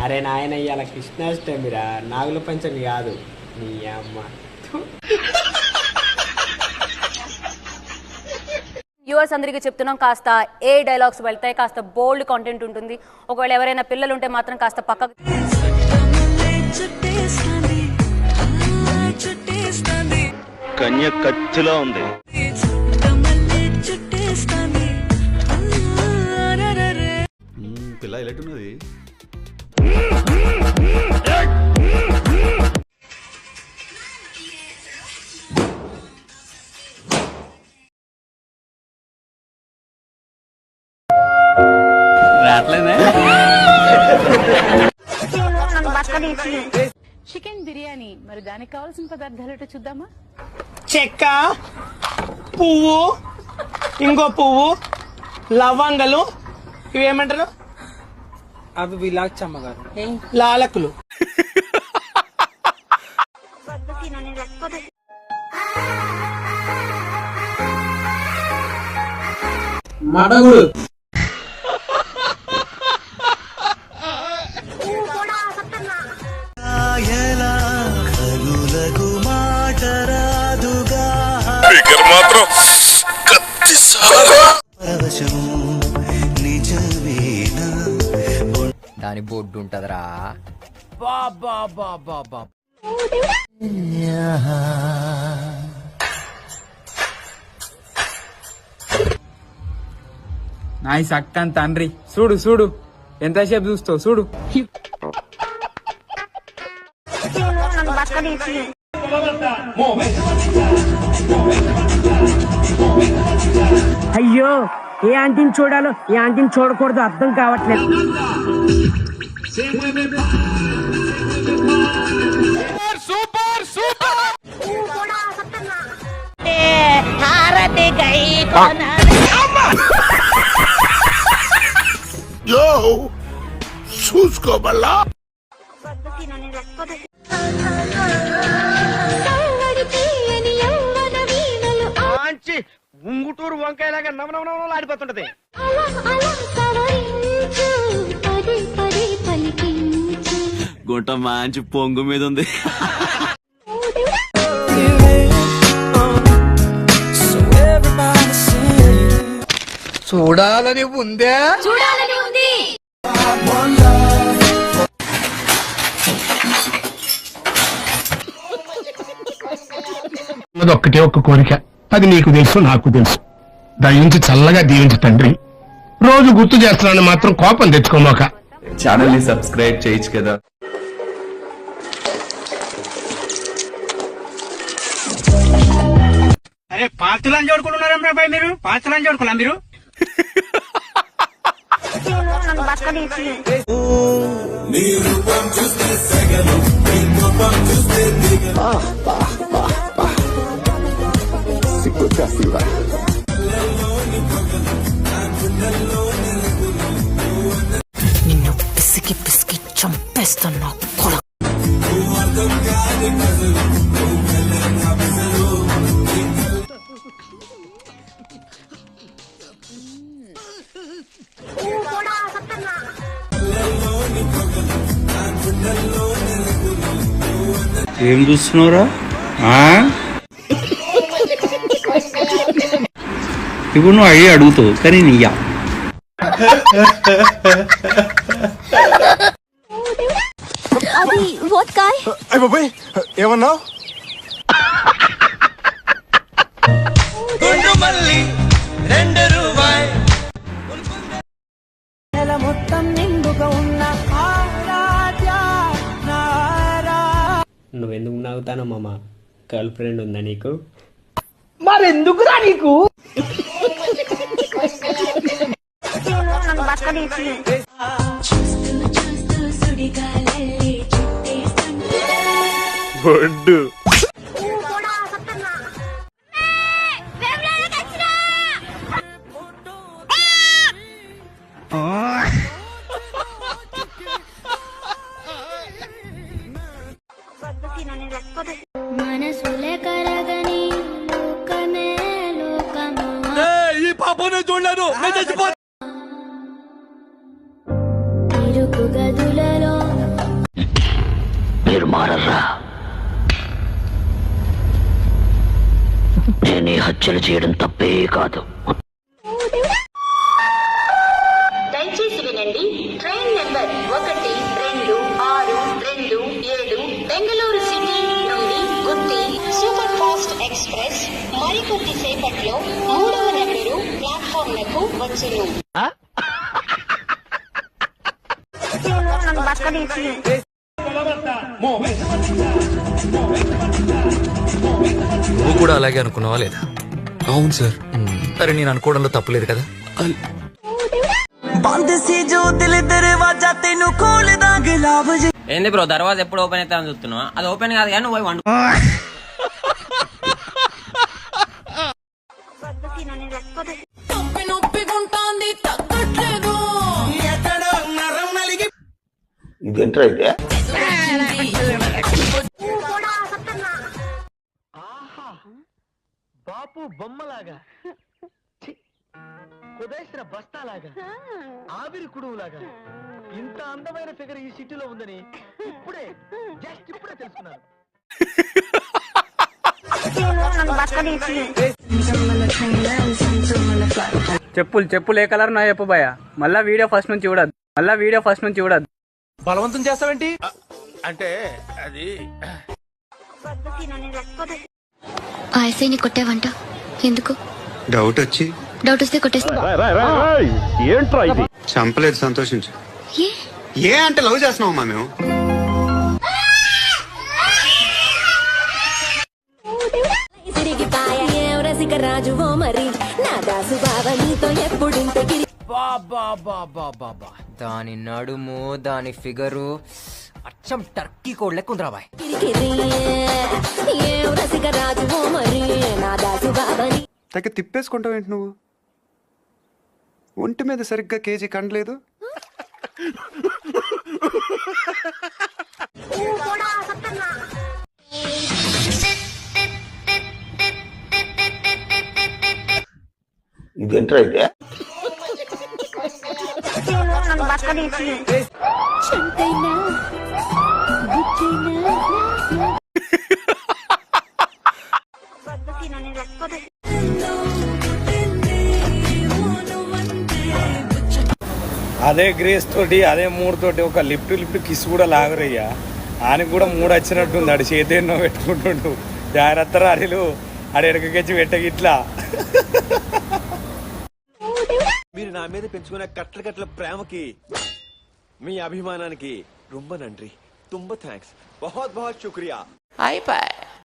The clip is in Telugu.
అరే నాయన ఇవాళ కృష్ణాష్టమిరా, నాగుల పంచమి కాదు నీ అమ్మ. వ్యూవర్స్ అందరికీ చెప్తున్నాం, కాస్త ఏ డైలాగ్స్ వెళ్తాయి, కాస్త బోల్డ్ కంటెంట్ ఉంటుంది. ఒకవేళ ఎవరైనా పిల్లలు ఉంటే మాత్రం కాస్త పక్కకు. కన్య కత్తిలో ఉంది. పిల్ల ఎలాంటున్నది? చికెన్ బిర్యానీ, మరి దానికి కావాల్సిన పదార్థాలు ఏంటో చూద్దామా? చెక్క, పువ్వు, ఇంకో పువ్వు, లవంగలు, ఇవేమంటారు? అవి విలాచమ్మ గారు. లాలకులు. మడగుడు. దాని బొడ్డు ఉంటదరా. నాయి సక్కన్ తండ్రి, చూడు చూడు ఎంతసేపు చూస్తావు చూడు. అయ్యో, ఏ ఆంటీని చూడాలో ఏ ఆంటీని చూడకూడదు అర్థం కావట్లేదు. చూసుకోబల్లా ఉంగుటూరు వంకాయలాగా నవనవనవనాలు ఆడిపోతుంటది. గుంట మంచి పొంగు మీద ఉంది. చూడాలని ఉందే. ఒక్కటే ఒక్క కోరిక, అది నీకు తెలుసు నాకు తెలుసు. దయించి చల్లగా దీవించు తండ్రి. రోజు గుర్తు చేస్తున్నాను మాత్రం కోపం తెచ్చుకోమాక. ఛానల్ ని సబ్స్క్రైబ్ చేయొచ్చు కదా. అరే పాత్రలను చూడుకుంటున్నారా బాయ్? మీరు పాత్రలను చూడుకున్నా మీరు? నిన్ను పిసికి పిసికి చంపేస్తున్నా. ఏం చూస్తున్నావురా? ఇప్పుడు నువ్వు అయ్యి అడుగుతావు కానీ నీయా. ఏమన్నావు? మొత్తం నిండుగా ఉన్న నువ్వెందుకు నవ్వుతానో మామ? గర్ల్ ఫ్రెండ్ ఉందా నీకు? మరెందుకురా నీకు? బొడ్డు మనసులే కరగని లోకమే లోకమా. ఈ పాపనే చూడలేను. మీరు మారర్రా, నేను ఈ హత్యలు చేయడం తప్పే కాదు. దయచేసి వినండి. ట్రైన్ నెంబర్ 1262 బెంగళూరు సిటీ నుండి గుత్తి సూపర్ ఫాస్ట్ ఎక్స్ప్రెస్ మరికొద్ది సేపట్లో 3వ నెంబరు ప్లాట్ఫామ్ లకు వచ్చును. నువ్వు కూడా అలాగే అనుకున్నావా లేదా? అవును సార్. సరే, నేను అనుకోవడంలో తప్పులేదు కదా. ఏంది బ్రో దర్వాజా ఎప్పుడు ఓపెన్ అయితే అని చూస్తున్నావా? అది ఓపెన్ కాదు కానీ నువ్వు వండు. ఇదేంట్రా ఇదే? బాపు బొమ్మలాగా, కుదేసిన బస్తాలాగా, ఆవిరి కుడువులాగా ఇంత అందమైన ఫిగర్ ఈ సిటీలో ఉందని ఇప్పుడే తెలుసుకున్నాను. చెప్పులు ఏ కలర్ నా చెప్పు భయ. మళ్ళా వీడియో ఫస్ట్ నుంచి చూడద్దు. బలవంతం చేస్తావేంటి? అంటే అది ఆ ఎస్ఐని కొట్టావంట, ఎందుకు? డౌట్ వచ్చి. డౌట్ వస్తే కొట్టేస్తా. ఏంట్రా ఇది? చంపలేదు, సంతోషించు. ఏ అంటే లవ్ చేస్తున్నావమ్మా మేము. దాని నడుము, దాని ఫిగరు అచ్చం టర్కీ కోడ్ లెక్క ఉందిరా బాయ్. తగ్గ తిప్పేసుకుంటావేంటి నువ్వు? ఒంటి మీద సరిగ్గా కేజీ కండలేదు. ఇదేంట్రా ఇదే? అదే గ్రేస్ తోటి, అదే మూడు తోటి ఒక లిప్ కిస్ కూడా లాగరయ్యా. ఆయనకు కూడా మూడు వచ్చినట్టుంది. ఆడు చేతి ఎన్నో పెట్టుకుంటుండు. జాగ్రత్త రాలిలు, ఆడ ఎడకెచ్చి పెట్టగిట్లా. మీరు నా మీద పెంచుకునే కట్ల ప్రేమకి, మీ అభిమానానికి రొంబ నండ్రి, తుంబ థ్యాంక్స్, బహుత్ బహుత్ శుక్రియా. అయిపోయి.